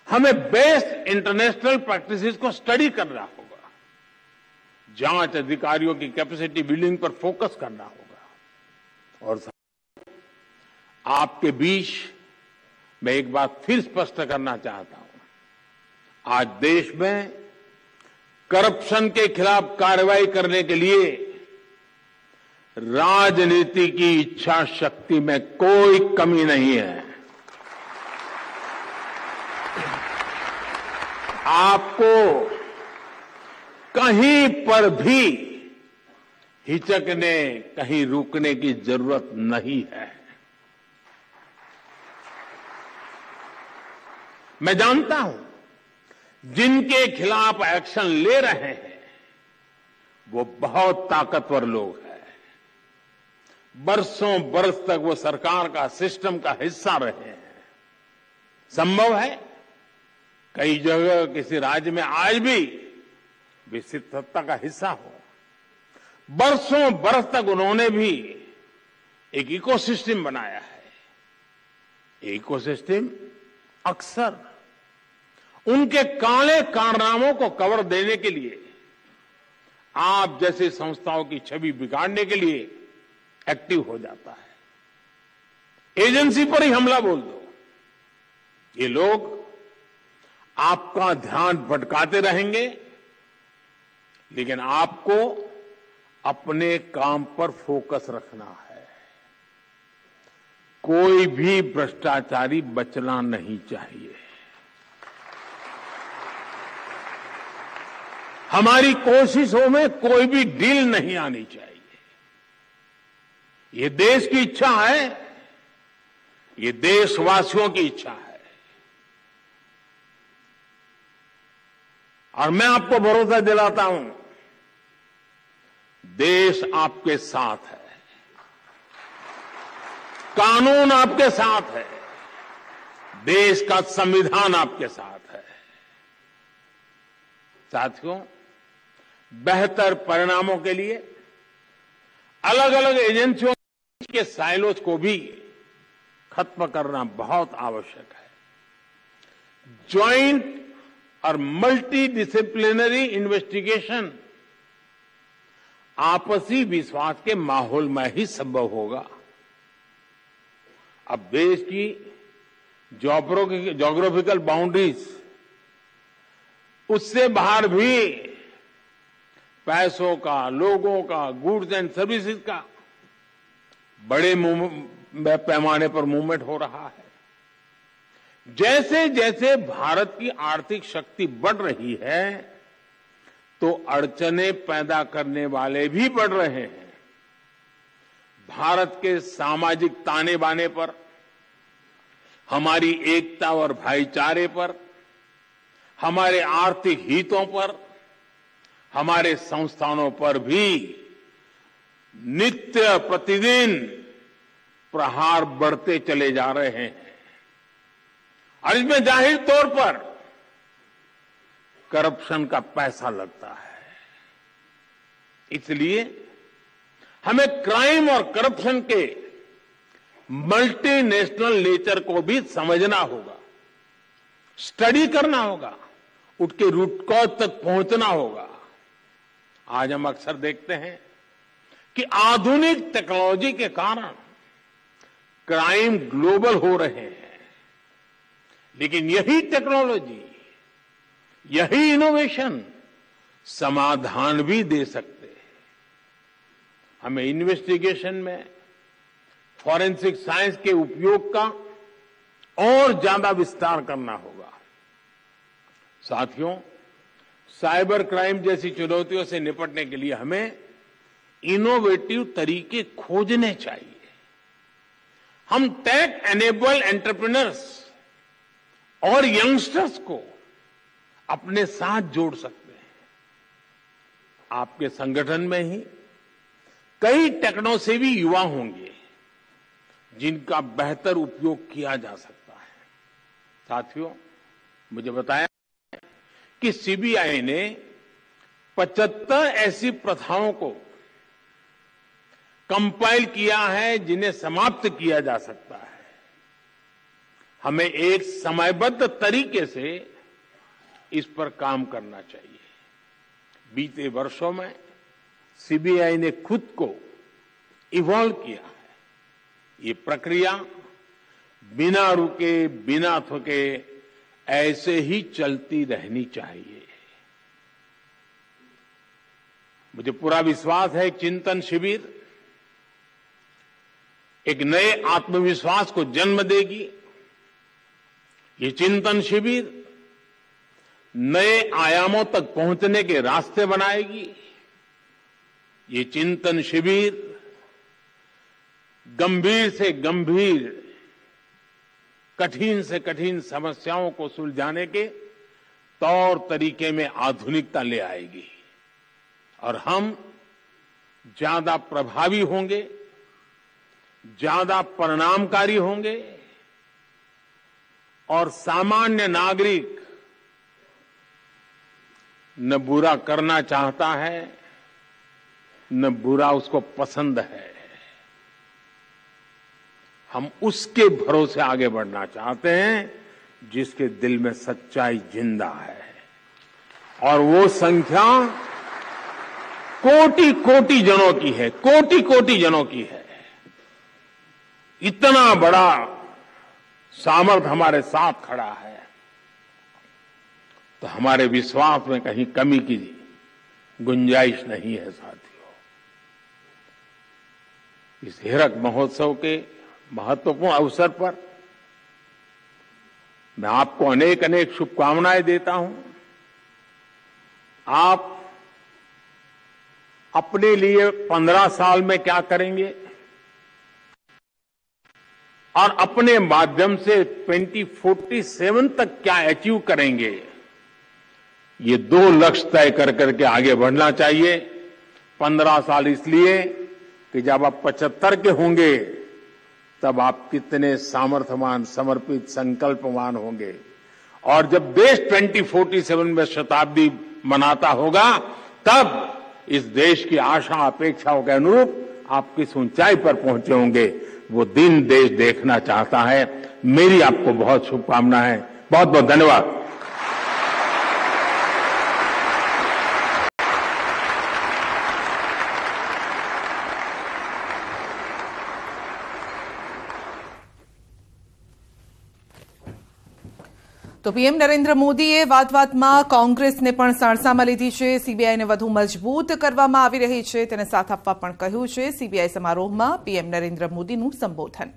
हमें best international practices को study करना होगा, जांच अधिकारियों की कैपेसिटी बिल्डिंग पर फोकस करना होगा। और आपके बीच मैं एक बात फिर स्पष्ट करना चाहता हूं, आज देश में करप्शन के खिलाफ कार्रवाई करने के लिए राजनीति की इच्छा शक्ति में कोई कमी नहीं है। आपको कहीं पर भी हिचकने, कहीं रुकने की जरूरत नहीं है। मैं जानता हूं जिनके खिलाफ एक्शन ले रहे हैं वो बहुत ताकतवर लोग हैं, बरसों बरस तक वो सरकार का, सिस्टम का हिस्सा रहे हैं। संभव है कई जगह किसी राज्य में आज भी विकसित सत्ता का हिस्सा हो, बरसों बरस तक उन्होंने भी एक इकोसिस्टम बनाया है। इकोसिस्टम अक्सर उनके काले कारनामों को कवर देने के लिए, आप जैसी संस्थाओं की छवि बिगाड़ने के लिए एक्टिव हो जाता है। एजेंसी पर ही हमला बोल दो, ये लोग आपका ध्यान भटकाते रहेंगे, लेकिन आपको अपने काम पर फोकस रखना है। कोई भी भ्रष्टाचारी बचना नहीं चाहिए। हमारी कोशिशों में कोई भी डील नहीं आनी चाहिए। ये देश की इच्छा है, ये देशवासियों की इच्छा है। और मैं आपको भरोसा दिलाता हूं, देश आपके साथ है, कानून आपके साथ है, देश का संविधान आपके साथ है। साथियों, बेहतर परिणामों के लिए अलग अलग एजेंसियों के साइलोज को भी खत्म करना बहुत आवश्यक है। ज्वाइंट और मल्टी डिसिप्लिनरी इन्वेस्टिगेशन आपसी विश्वास के माहौल में ही संभव होगा। अब देश की ज्योग्राफिकल बाउंड्रीज, उससे बाहर भी पैसों का, लोगों का, गुड्स एंड सर्विसेज का बड़े पैमाने पर मूवमेंट हो रहा है। जैसे जैसे भारत की आर्थिक शक्ति बढ़ रही है, तो अड़चने पैदा करने वाले भी बढ़ रहे हैं। भारत के सामाजिक ताने बाने पर, हमारी एकता और भाईचारे पर, हमारे आर्थिक हितों पर, हमारे संस्थानों पर भी नित्य प्रतिदिन प्रहार बढ़ते चले जा रहे हैं। और इसमें जाहिर तौर पर करप्शन का पैसा लगता है। इसलिए हमें क्राइम और करप्शन के मल्टीनेशनल नेचर को भी समझना होगा, स्टडी करना होगा, उसके रूट कॉज तक पहुंचना होगा। आज हम अक्सर देखते हैं कि आधुनिक टेक्नोलॉजी के कारण क्राइम ग्लोबल हो रहे हैं, लेकिन यही टेक्नोलॉजी, यही इनोवेशन समाधान भी दे सकते हैं। हमें इन्वेस्टिगेशन में फॉरेंसिक साइंस के उपयोग का और ज्यादा विस्तार करना होगा। साथियों, साइबर क्राइम जैसी चुनौतियों से निपटने के लिए हमें इनोवेटिव तरीके खोजने चाहिए। हम टेक एनेबल एंटरप्रेन्योर्स और यंगस्टर्स को अपने साथ जोड़ सकते हैं। आपके संगठन में ही कई टेक्नो सेवी युवा होंगे जिनका बेहतर उपयोग किया जा सकता है। साथियों, मुझे बताया कि सीबीआई ने 75 ऐसी प्रथाओं को कंपाइल किया है जिन्हें समाप्त किया जा सकता है। हमें एक समयबद्ध तरीके से इस पर काम करना चाहिए। बीते वर्षों में सीबीआई ने खुद को इवॉल्व किया है। ये प्रक्रिया बिना रुके, बिना थके ऐसे ही चलती रहनी चाहिए। मुझे पूरा विश्वास है चिंतन शिविर एक नए आत्मविश्वास को जन्म देगी। ये चिंतन शिविर नए आयामों तक पहुंचने के रास्ते बनाएगी। ये चिंतन शिविर गंभीर से गंभीर, कठिन से कठिन समस्याओं को सुलझाने के तौर तरीके में आधुनिकता ले आएगी और हम ज्यादा प्रभावी होंगे, ज्यादा परिणामकारी होंगे और सामान्य नागरिक न बुरा करना चाहता है, न बुरा उसको पसंद है। हम उसके भरोसे आगे बढ़ना चाहते हैं जिसके दिल में सच्चाई जिंदा है। और वो संख्या कोटि कोटि जनों की है, कोटि कोटि जनों की है। इतना बड़ा सामर्थ्य हमारे साथ खड़ा है, तो हमारे विश्वास में कहीं कमी की गुंजाइश नहीं है। साथियों, इस हीरक महोत्सव के महत्वपूर्ण अवसर पर मैं आपको अनेक अनेक शुभकामनाएं देता हूं। आप अपने लिए 15 साल में क्या करेंगे और अपने माध्यम से 2047 तक क्या अचीव करेंगे, ये 2 लक्ष्य तय कर करके आगे बढ़ना चाहिए। 15 साल इसलिए कि जब आप 75 के होंगे तब आप कितने सामर्थ्यवान, समर्पित, संकल्पवान होंगे। और जब देश 2047 में शताब्दी मनाता होगा तब इस देश की आशा अपेक्षाओं के अनुरूप आप किस ऊंचाई पर पहुंचे होंगे, वो दिन देश देखना चाहता है। मेरी आपको बहुत शुभकामनाएं, बहुत बहुत धन्यवाद। તો પીએમ નરેન્દ્ર મોદીએ વાતવાતમાં કોંગ્રેસને પણ સાણસામાં લીધી છે। સીબીઆઈને વધુ મજબૂત કરવામાં આવી રહી છે તેને સાથ આપવા પણ કહ્યું છે। સીબીઆઈ સમારોહમાં પીએમ નરેન્દ્ર મોદીનું સંબોધન।